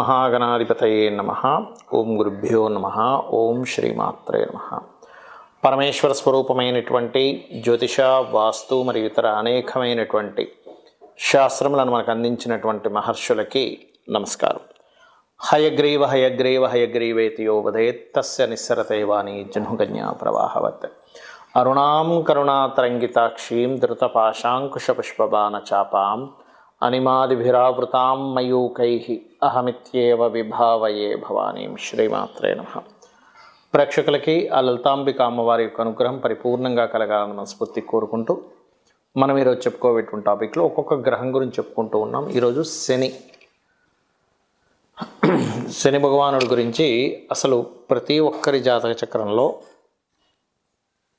మహాగణాధిపతయే నమః. ఓం గురుభ్యో నమః. ఓం శ్రీమాత్రే నమః. పరమేశ్వర స్వరూపమైనటువంటి జ్యోతిష, వాస్తు మరియు ఇతర అనేకమైనటువంటి శాస్త్రములను మనకు అందించినటువంటి మహర్షులకి నమస్కారం. హయగ్రీవ హయగ్రీవ హయగ్రీవేతి యో వదేత్ తస్య నిస్సరతే వాణి జహ్నుకన్యా ప్రవాహవత్. అరుణాం కరుణాతరంగితాక్షీం ధృతపాశాంకుశపుష్పబాణచాపాం అనిమాదిభిరావృతాం మయూకైః అహమిత్యేవ విభావయే భవానీం. శ్రీమాత్రే నమః. ప్రేక్షకులకి ఆ లలితాంబిక అమ్మవారి యొక్క అనుగ్రహం పరిపూర్ణంగా కలగాలని మనస్ఫూర్తి కోరుకుంటూ మనం ఈరోజు చెప్పుకోబెట్టిన టాపిక్లో ఒక్కొక్క గ్రహం గురించి చెప్పుకుంటూ ఉన్నాం. ఈరోజు శని భగవానుడి గురించి అసలు ప్రతి ఒక్కరి జాతక చక్రంలో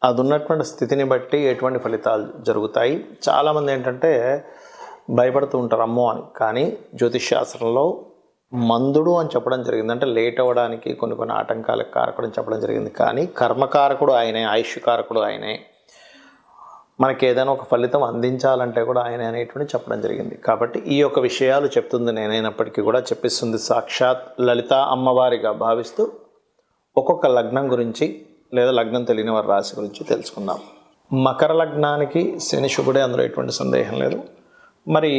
అది ఉన్నటువంటి స్థితిని బట్టి ఎటువంటి ఫలితాలు జరుగుతాయి. చాలామంది ఏంటంటే భయపడుతూ ఉంటారు అమ్మో అని. కానీ జ్యోతిష్ శాస్త్రంలో మందుడు అని చెప్పడం జరిగింది. అంటే లేట్ అవ్వడానికి కొన్ని ఆటంకాలకు కారకుడు చెప్పడం జరిగింది. కానీ కర్మకారకుడు ఆయనే, ఆయుష్కారకుడు ఆయనే, మనకి ఏదైనా ఒక ఫలితం అందించాలంటే కూడా ఆయన అనేటువంటి చెప్పడం జరిగింది. కాబట్టి ఈ యొక్క విషయాలు చెప్తుంది నేనైనప్పటికీ కూడా చెప్పిస్తుంది సాక్షాత్ లలిత అమ్మవారిగా భావిస్తూ ఒక్కొక్క లగ్నం గురించి లేదా లగ్నం తెలియని వారి రాశి గురించి తెలుసుకుందాం. మకర లగ్నానికి శని శుభుడే, అందులో ఎటువంటి సందేహం లేదు. మరి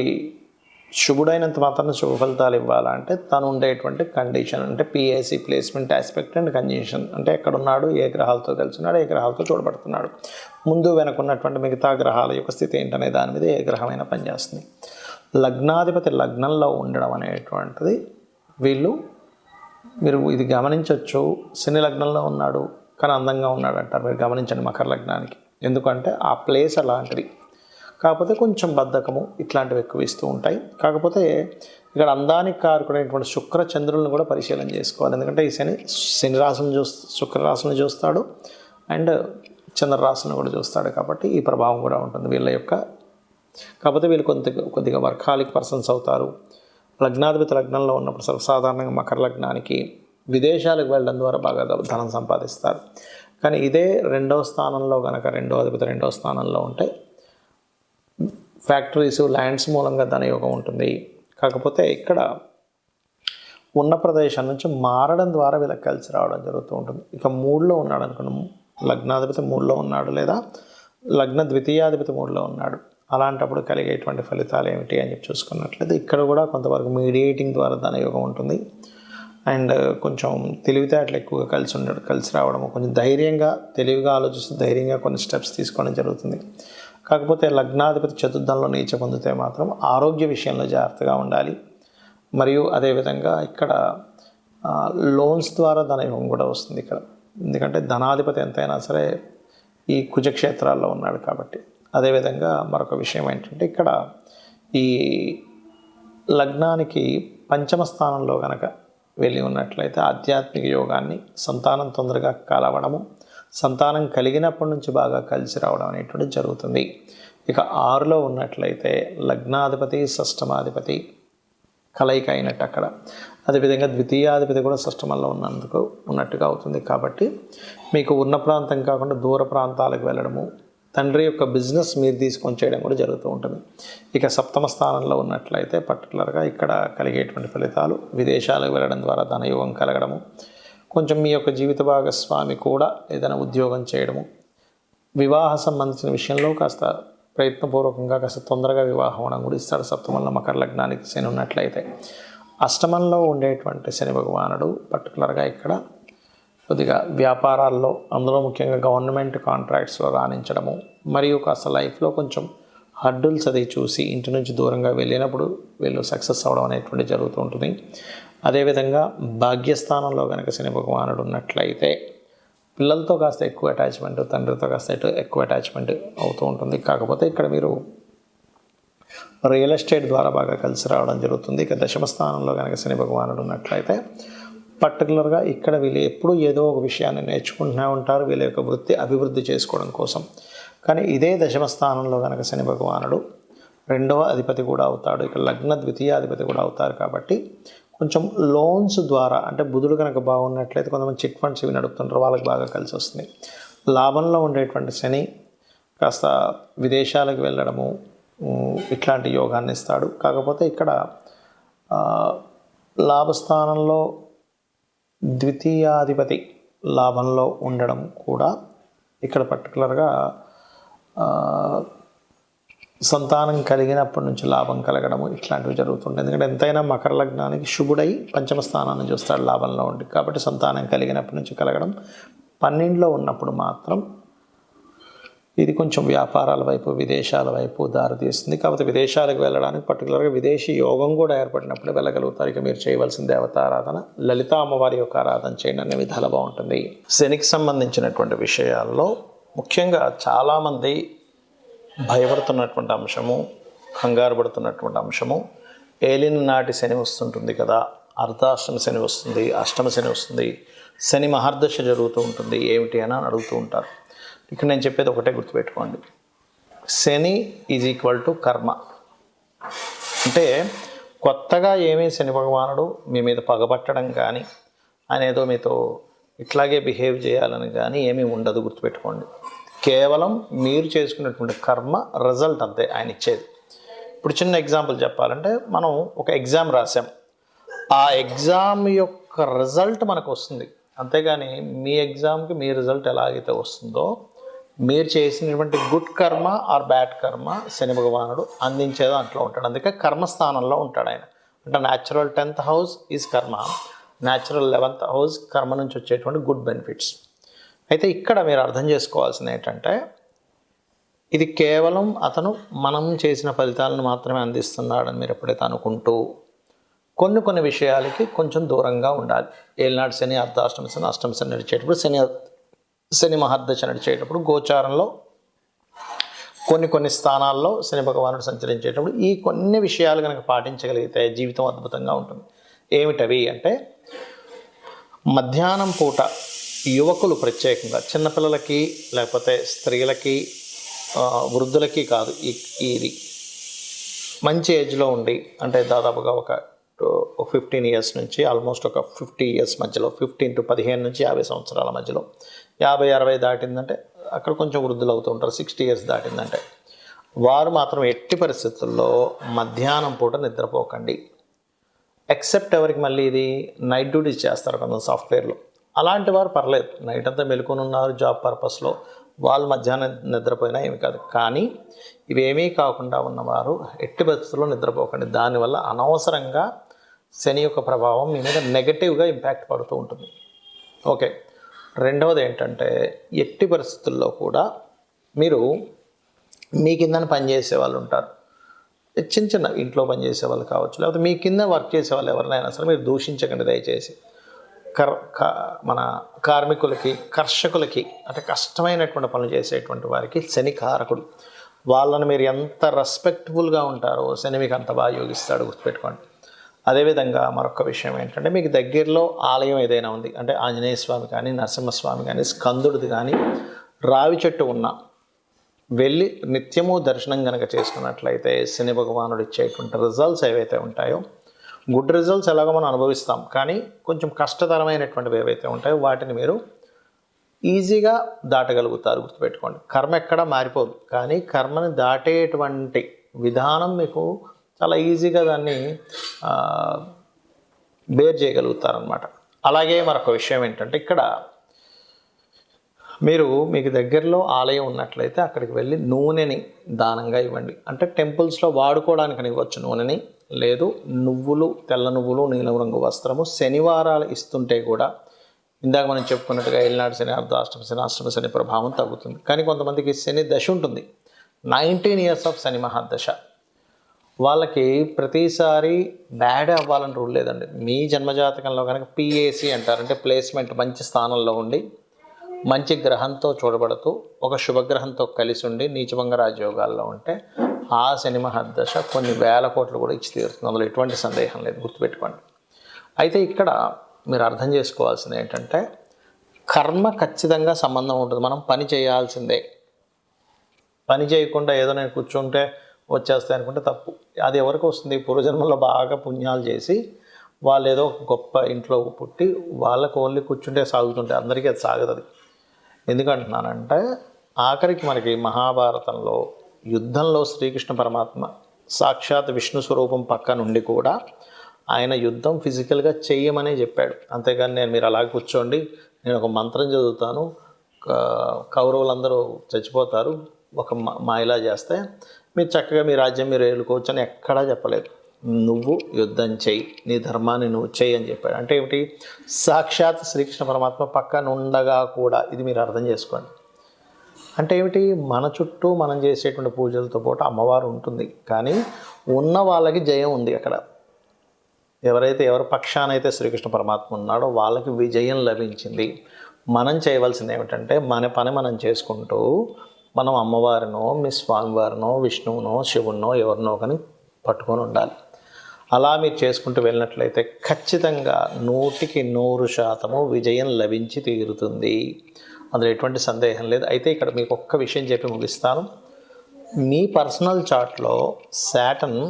శుభుడైనంత మాత్రం శుభ ఫలితాలు ఇవ్వాలంటే తను ఉండేటువంటి కండిషన్, అంటే PAC placement aspect and conjunction, అంటే ఎక్కడున్నాడు, ఏ గ్రహాలతో కలిసినాడు, ఏ గ్రహాలతో చూడబడుతున్నాడు, ముందు వెనకున్నటువంటి మిగతా గ్రహాల యొక్క స్థితి ఏంటనే దాని మీద ఏ గ్రహమైనా పనిచేస్తుంది. లగ్నాధిపతి లగ్నంలో ఉండడం అనేటువంటిది మీరు ఇది గమనించవచ్చు. శని లగ్నంలో ఉన్నాడు కానీ అందంగా ఉన్నాడు అంటారు. మీరు గమనించండి మకర లగ్నానికి. ఎందుకంటే ఆ ప్లేస్ అలాంటిది. కాకపోతే కొంచెం బద్ధకము ఇట్లాంటివి ఎక్కువ ఇస్తూ ఉంటాయి. కాకపోతే ఇక్కడ అందానికి కారకుడైనటువంటి శుక్ర చంద్రులను కూడా పరిశీలన చేసుకోవాలి. ఎందుకంటే ఈ శని రాశిని శుక్ర రాశిని చూస్తాడు అండ్ చంద్రరాశిని కూడా చూస్తాడు. కాబట్టి ఈ ప్రభావం కూడా ఉంటుంది వీళ్ళ యొక్క. కాకపోతే వీళ్ళు కొద్దిగా వర్కాలిక్ పర్సన్స్ అవుతారు. లగ్నాధిపతి లగ్నంలో ఉన్నప్పుడు సర్వసాధారణంగా మకర లగ్నానికి విదేశాలకు వెళ్ళడం ద్వారా బాగా ధనం సంపాదిస్తారు. కానీ ఇదే రెండవ స్థానంలో కనుక రెండవ స్థానంలో ఉంటే ఫ్యాక్టరీస్, ల్యాండ్స్ మూలంగా ధనయోగం ఉంటుంది. కాకపోతే ఇక్కడ ఉన్న ప్రదేశం నుంచి మారడం ద్వారా వీళ్ళకి కలిసి రావడం జరుగుతూ ఉంటుంది. ఇక మూడులో ఉన్నాడు అనుకున్నాము, లగ్నాధిపతి మూడులో ఉన్నాడు లేదా లగ్న ద్వితీయాధిపతి మూడులో ఉన్నాడు. అలాంటప్పుడు కలిగేటువంటి ఫలితాలు ఏమిటి అని చెప్పి చూసుకున్నట్లయితే ఇక్కడ కూడా కొంతవరకు మీడియేటింగ్ ద్వారా ధనయోగం ఉంటుంది. అండ్ కొంచెం తెలివితేటలు ఎక్కువగా కలిసి రావడము, కొంచెం ధైర్యంగా తెలివిగా ఆలోచిస్తూ ధైర్యంగా కొన్ని స్టెప్స్ తీసుకోవడం జరుగుతుంది. కాకపోతే లగ్నాధిపతి చతుర్థంలో నీచ పొందితే మాత్రం ఆరోగ్య విషయంలో జాగ్రత్తగా ఉండాలి. మరియు అదేవిధంగా ఇక్కడ లోన్స్ ద్వారా ధనయోగం కూడా వస్తుంది ఇక్కడ. ఎందుకంటే ధనాధిపతి ఎంతైనా సరే ఈ కుజక్షేత్రాల్లో ఉన్నాడు కాబట్టి. అదేవిధంగా మరొక విషయం ఏంటంటే ఇక్కడ ఈ లగ్నానికి పంచమ స్థానంలో కనుక వెళ్ళి ఉన్నట్లయితే ఆధ్యాత్మిక యోగాన్ని, సంతానం తొందరగా కలవడము, సంతానం కలిగినప్పటి నుంచి బాగా కలిసి రావడం అనేటువంటిది జరుగుతుంది. ఇక 6లో ఉన్నట్లయితే లగ్నాధిపతి షష్టమాధిపతి కలయిక అయినట్టు అక్కడ. అదేవిధంగా ద్వితీయాధిపతి కూడా షష్టమంలో ఉన్నట్టుగా అవుతుంది. కాబట్టి మీకు ఉన్న ప్రాంతం కాకుండా దూర ప్రాంతాలకు వెళ్ళడము, తండ్రి యొక్క బిజినెస్ మీరు తీసుకొని చేయడం కూడా జరుగుతూ ఉంటుంది. ఇక సప్తమ స్థానంలో ఉన్నట్లయితే పర్టికులర్గా ఇక్కడ కలిగేటువంటి ఫలితాలు విదేశాలకు వెళ్ళడం ద్వారా ధనయోగం కలగడము, కొంచెం మీ యొక్క జీవిత భాగస్వామి కూడా ఏదైనా ఉద్యోగం చేయడము, వివాహ సంబంధించిన విషయంలో కాస్త ప్రయత్నపూర్వకంగా కాస్త తొందరగా వివాహం అవడం కూడా ఇస్తాడు. సప్తమంలో మకర లగ్నానికి శని ఉన్నట్లయితే. అష్టమంలో ఉండేటువంటి శని భగవానుడు పర్టికులర్గా ఇక్కడ కొద్దిగా వ్యాపారాల్లో, అందులో ముఖ్యంగా గవర్నమెంట్ కాంట్రాక్ట్స్లో రాణించడము, మరియు కాస్త లైఫ్లో కొంచెం హడ్డుల్స్ అది చూసి ఇంటి నుంచి దూరంగా వెళ్ళినప్పుడు వీళ్ళు సక్సెస్ అవ్వడం అనేటువంటి జరుగుతూ ఉంటుంది. అదేవిధంగా భాగ్యస్థానంలో కనుక శని భగవానుడు ఉన్నట్లయితే పిల్లలతో కాస్త ఎక్కువ అటాచ్మెంట్, తండ్రితో కాస్త ఎక్కువ అటాచ్మెంట్ అవుతూ ఉంటుంది. కాకపోతే ఇక్కడ మీరు రియల్ ఎస్టేట్ ద్వారా బాగా కలిసి రావడం జరుగుతుంది. ఇక దశమ స్థానంలో కనుక శని భగవానుడు ఉన్నట్లయితే పర్టికులర్గా ఇక్కడ వీళ్ళు ఎప్పుడూ ఏదో ఒక విషయాన్ని నేర్చుకుంటూనే ఉంటారు వీళ్ళ యొక్క వృత్తి అభివృద్ధి చేసుకోవడం కోసం. కానీ ఇదే దశమ స్థానంలో కనుక శని భగవానుడు రెండవ అధిపతి కూడా అవుతాడు. ఇక్కడ లగ్న ద్వితీయాధిపతి కూడా అవుతారు. కాబట్టి కొంచెం లోన్స్ ద్వారా, అంటే బుధుడు కనుక బాగున్నట్లయితే కొంతమంది చిట్ ఫండ్స్ ఇవి నడుపుతుంటారు, వాళ్ళకి బాగా కలిసి వస్తుంది. లాభంలో ఉండేటువంటి శని కాస్త విదేశాలకు వెళ్ళడము ఇట్లాంటి యోగాన్ని ఇస్తాడు. కాకపోతే ఇక్కడ లాభస్థానంలో ద్వితీయాధిపతి లాభంలో ఉండడం కూడా ఇక్కడ పర్టికులర్గా సంతానం కలిగినప్పటి నుంచి లాభం కలగడము ఇట్లాంటివి జరుగుతుంటాయి. ఎందుకంటే ఎంతైనా మకర లగ్నానికి శుభుడై పంచమ స్థానాన్ని చూస్తాడు లాభంలో ఉండి, కాబట్టి సంతానం కలిగినప్పటి నుంచి కలగడం. 12లో ఉన్నప్పుడు మాత్రం ఇది కొంచెం వ్యాపారాల వైపు విదేశాల వైపు దారితీస్తుంది. కాబట్టి విదేశాలకు వెళ్ళడానికి పర్టికులర్గా విదేశీ యోగం కూడా ఏర్పడినప్పుడే వెళ్ళగలుగుతారు. ఇక మీరు చేయవలసిన దేవతారాధన లలితా అమ్మవారి యొక్క ఆరాధన చేయండి, అనే విధాలు బాగుంటుంది. శనికి సంబంధించినటువంటి విషయాల్లో ముఖ్యంగా చాలామంది భయపడుతున్నటువంటి అంశము, కంగారు పడుతున్నటువంటి అంశము, ఏలిన నాటి శని వస్తుంటుంది కదా, అర్ధాష్టమ శని వస్తుంది, అష్టమ శని వస్తుంది, శని మహర్దశ జరుగుతూ ఉంటుంది, ఏమిటి అని అడుగుతూ ఉంటారు. ఇక్కడ నేను చెప్పేది ఒకటే గుర్తుపెట్టుకోండి, శని ఈజ్ ఈక్వల్ టు కర్మ. అంటే కొత్తగా ఏమీ శని భగవానుడు మీ మీద పగబట్టడం కానీ, ఆయన ఏదో మీతో ఇట్లాగే బిహేవ్ చేయాలని కానీ ఏమీ ఉండదు, గుర్తుపెట్టుకోండి. కేవలం మీరు చేసుకున్నటువంటి కర్మ రిజల్ట్ అంతే ఆయన ఇచ్చేది. ఇప్పుడు చిన్న ఎగ్జాంపుల్ చెప్పాలంటే, మనం ఒక ఎగ్జామ్ రాసాం, ఆ ఎగ్జామ్ యొక్క రిజల్ట్ మనకు వస్తుంది, అంతేగాని మీ ఎగ్జామ్కి మీ రిజల్ట్ ఎలాగైతే వస్తుందో మీరు చేసినటువంటి గుడ్ కర్మ ఆర్ బ్యాడ్ కర్మ శని భగవానుడు అందించేదో అంట్లో ఉంటాడు. అందుకే కర్మస్థానంలో ఉంటాడు ఆయన. అంటే న్యాచురల్ 10th హౌస్ ఈజ్ కర్మ, న్యాచురల్ 11th హౌస్ కర్మ నుంచి వచ్చేటువంటి గుడ్ బెనిఫిట్స్. అయితే ఇక్కడ మీరు అర్థం చేసుకోవాల్సింది ఏంటంటే, ఇది కేవలం అతను మనం చేసిన ఫలితాలను మాత్రమే అందిస్తున్నాడని మీరు ఎప్పుడైతే అనుకుంటూ కొన్ని విషయాలకి కొంచెం దూరంగా ఉండాలి. ఏలినాడు శని, అర్ధాష్టమ శని, అష్టమ శని నడిచేటప్పుడు, శని మహర్దశ నడిచేటప్పుడు, గోచారంలో కొన్ని స్థానాల్లో శని భగవానుడు సంచరించేటప్పుడు ఈ కొన్ని విషయాలు కనుక పాటించగలిగితే జీవితం అద్భుతంగా ఉంటుంది. ఏమిటవి అంటే, మధ్యాహ్నం పూట యువకులు ప్రత్యేకంగా చిన్నపిల్లలకి లేకపోతే స్త్రీలకి వృద్ధులకి కాదు, ఇది మంచి ఏజ్లో ఉండి, అంటే దాదాపుగా ఒక 15 ఇయర్స్ నుంచి ఆల్మోస్ట్ ఒక 50 ఇయర్స్ మధ్యలో, 15 to 15 నుంచి 50 సంవత్సరాల మధ్యలో, 50-60 దాటిందంటే అక్కడ కొంచెం వృద్ధులు అవుతూ ఉంటారు. 60 ఇయర్స్ దాటిందంటే వారు మాత్రం ఎట్టి పరిస్థితుల్లో మధ్యాహ్నం పూట నిద్రపోకండి. ఎక్సెప్ట్ ఎవరికి మళ్ళీ ఇది నైట్ డ్యూటీస్ చేస్తారు కొంత సాఫ్ట్వేర్లో, అలాంటి వారు పర్లేదు, నైట్ అంతా మెలుకొని ఉన్నారు జాబ్ పర్పస్లో, వాళ్ళు మధ్యాహ్నం నిద్రపోయినా ఏమి కాదు. కానీ ఇవేమీ కాకుండా ఉన్నవారు ఎట్టి పరిస్థితుల్లో నిద్రపోకండి. దానివల్ల అనవసరంగా శని యొక్క ప్రభావం మీ మీద నెగటివ్గా ఇంపాక్ట్ పడుతూ ఉంటుంది. ఓకే, రెండవది ఏంటంటే, ఎట్టి పరిస్థితుల్లో కూడా మీరు మీ కింద పనిచేసే వాళ్ళు ఉంటారు, చిన్న ఇంట్లో పనిచేసే వాళ్ళు కావచ్చు, లేకపోతే మీ కింద వర్క్ చేసే వాళ్ళు ఎవరినైనా సరే మీరు దూషించకండి దయచేసి. మన కార్మికులకి, కర్షకులకి, అంటే కష్టమైనటువంటి పనులు చేసేటువంటి వారికి శని కారకుడు. వాళ్ళని మీరు ఎంత రెస్పెక్ట్ఫుల్గా ఉంటారో శని మీకు అంత బాగా యోగిస్తాడు, గుర్తుపెట్టుకోండి. అదేవిధంగా మరొక విషయం ఏంటంటే, మీకు దగ్గరలో ఆలయం ఏదైనా ఉంది, అంటే ఆంజనేయ స్వామి కానీ, నరసింహస్వామి కానీ, స్కందుడిది కానీ, రావి చెట్టు ఉన్న వెళ్ళి నిత్యము దర్శనం కనుక చేసుకున్నట్లయితే శని భగవానుడు ఇచ్చేటువంటి రిజల్ట్స్ ఏవైతే ఉంటాయో, గుడ్ రిజల్ట్స్ ఎలాగో మనం అనుభవిస్తాం, కానీ కొంచెం కష్టతరమైనటువంటివి ఏవైతే ఉంటాయో వాటిని మీరు ఈజీగా దాటగలుగుతారు, గుర్తుపెట్టుకోండి. కర్మ ఎక్కడా మారిపోదు, కానీ కర్మని దాటేటువంటి విధానం మీకు చాలా ఈజీగా దాన్ని బేర్ చేయగలుగుతారనమాట. అలాగే మరొక విషయం ఏంటంటే, ఇక్కడ మీకు దగ్గరలో ఆలయం ఉన్నట్లయితే అక్కడికి వెళ్ళి నూనెని దానంగా ఇవ్వండి. అంటే టెంపుల్స్లో వాడుకోవడానికి ఇవ్వచ్చు నూనెని, లేదు నువ్వులు, తెల్ల నువ్వులు, నీలం రంగు వస్త్రము శనివారాలు ఇస్తుంటే కూడా, ఇందాక మనం చెప్పుకున్నట్టుగా ఏలినాడు శని, అర్ధాష్టమ శని, అష్టమ శని ప్రభావం తగ్గుతుంది. కానీ కొంతమందికి శని దశ ఉంటుంది, 19 ఇయర్స్ ఆఫ్ శని మహాదశ, వాళ్ళకి ప్రతిసారి బ్యాడ్ అవ్వాలని రూల్ లేదండి. మీ జన్మజాతకంలో కనుక PAC అంటారు, అంటే ప్లేస్మెంట్ మంచి స్థానంలో ఉండి మంచి గ్రహంతో చూడబడుతూ ఒక శుభగ్రహంతో కలిసి ఉండి నీచభంగ రాజయోగాల్లో ఉంటే ఆ శని మహర్దశ కొన్ని వేల కోట్లు కూడా ఇచ్చి తీరుతుంది, అందులో ఎటువంటి సందేహం లేదు, గుర్తుపెట్టుకోండి. అయితే ఇక్కడ మీరు అర్థం చేసుకోవాల్సింది ఏంటంటే, కర్మ ఖచ్చితంగా సంబంధం ఉంటుంది. మనం పని చేయాల్సిందే, పని చేయకుండా ఏదో నేను కూర్చుంటే వచ్చేస్తాయి అనుకుంటే తప్పు. అది ఎవరికి వస్తుంది? పూర్వజన్మలో బాగా పుణ్యాలు చేసి వాళ్ళు ఏదో గొప్ప ఇంట్లో పుట్టి వాళ్ళకు ఓన్లీ కూర్చుంటే సాగుతుంటే అందరికీ అది సాగదు. ఎందుకంటున్నానంటే, ఆఖరికి మనకి మహాభారతంలో యుద్ధంలో శ్రీకృష్ణ పరమాత్మ సాక్షాత్ విష్ణు స్వరూపం పక్క నుండి కూడా ఆయన యుద్ధం ఫిజికల్గా చెయ్యమనే చెప్పాడు. అంతేగాని నేను మీరు అలాగే కూర్చోండి, నేను ఒక మంత్రం చదువుతాను, కౌరవులందరూ చచ్చిపోతారు ఒక మాయలా చేస్తే, మీరు చక్కగా మీ రాజ్యం మీరు ఏలుకోవచ్చు అని ఎక్కడా చెప్పలేదు. నువ్వు యుద్ధం చెయ్యి, నీ ధర్మాన్ని నువ్వు చెయ్యి అని చెప్పాడు. అంటే ఏమిటి? సాక్షాత్ శ్రీకృష్ణ పరమాత్మ పక్కన ఉండగా కూడా, ఇది మీరు అర్థం చేసుకోండి. అంటే ఏమిటి? మన చుట్టూ మనం చేసేటువంటి పూజలతో పాటు అమ్మవారు ఉంటుంది, కానీ ఉన్న వాళ్ళకి జయం ఉంది అక్కడ. ఎవరి పక్షానైతే శ్రీకృష్ణ పరమాత్మ ఉన్నాడో వాళ్ళకి విజయం లభించింది. మనం చేయవలసింది ఏమిటంటే, మన పని మనం చేసుకుంటూ మనం అమ్మవారినో మీ స్వామివారినో విష్ణువునో శివునో ఎవరినో కానీ పట్టుకొని ఉండాలి. అలా మీరు చేసుకుంటూ వెళ్ళినట్లయితే ఖచ్చితంగా 100% విజయం లభించి తీరుతుంది. అందులో ఎటువంటి సందేహం లేదు. అయితే ఇక్కడ మీకు ఒక్క విషయం చెప్పి ముగిస్తాను. మీ పర్సనల్ చార్ట్లో శాటర్న్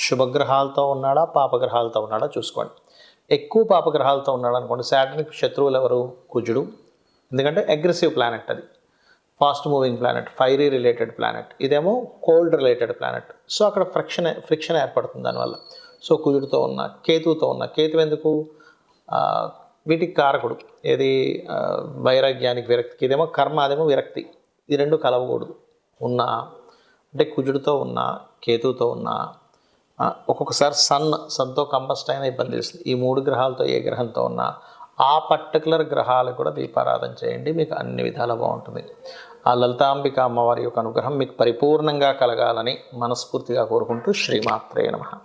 శుభగ్రహాలతో ఉన్నాడా పాపగ్రహాలతో ఉన్నాడా చూసుకోండి. ఎక్కువ పాపగ్రహాలతో ఉన్నాడు అనుకోండి, శాటర్న్కి శత్రువులు ఎవరు? కుజుడు. ఎందుకంటే అగ్రెసివ్ ప్లానెట్, అది fast moving planet, fiery related planet. ఇదేమో కోల్డ్ రిలేటెడ్ ప్లానెట్. సో అక్కడ ఫ్రిక్షన్ ఏర్పడుతుంది దానివల్ల. సో కుజుడితో ఉన్న, కేతువుతో ఉన్న, కేతు ఎందుకు? వీటికి కారకుడు. ఏది? వైరాగ్యానికి, విరక్తికి. ఇదేమో కర్మ, అదేమో విరక్తి. ఈ రెండు కలవకూడదు. అంటే కుజుడితో ఉన్న, కేతువుతో ఉన్న, ఒక్కొక్కసారి సన్తో కంబస్ట్ అయినా ఇబ్బంది ఇస్తుంది. ఈ 3 గ్రహాలతో ఏ గ్రహంతో ఉన్నా ఆ పర్టికులర్ గ్రహాలకు కూడా దీపారాధన చేయండి, మీకు అన్ని విధాలా బాగుంటుంది. ఆ లలితాంబిక అమ్మవారి యొక్క అనుగ్రహం మీకు పరిపూర్ణంగా కలగాలని మనస్ఫూర్తిగా కోరుకుంటూ శ్రీమాత్రే నమః.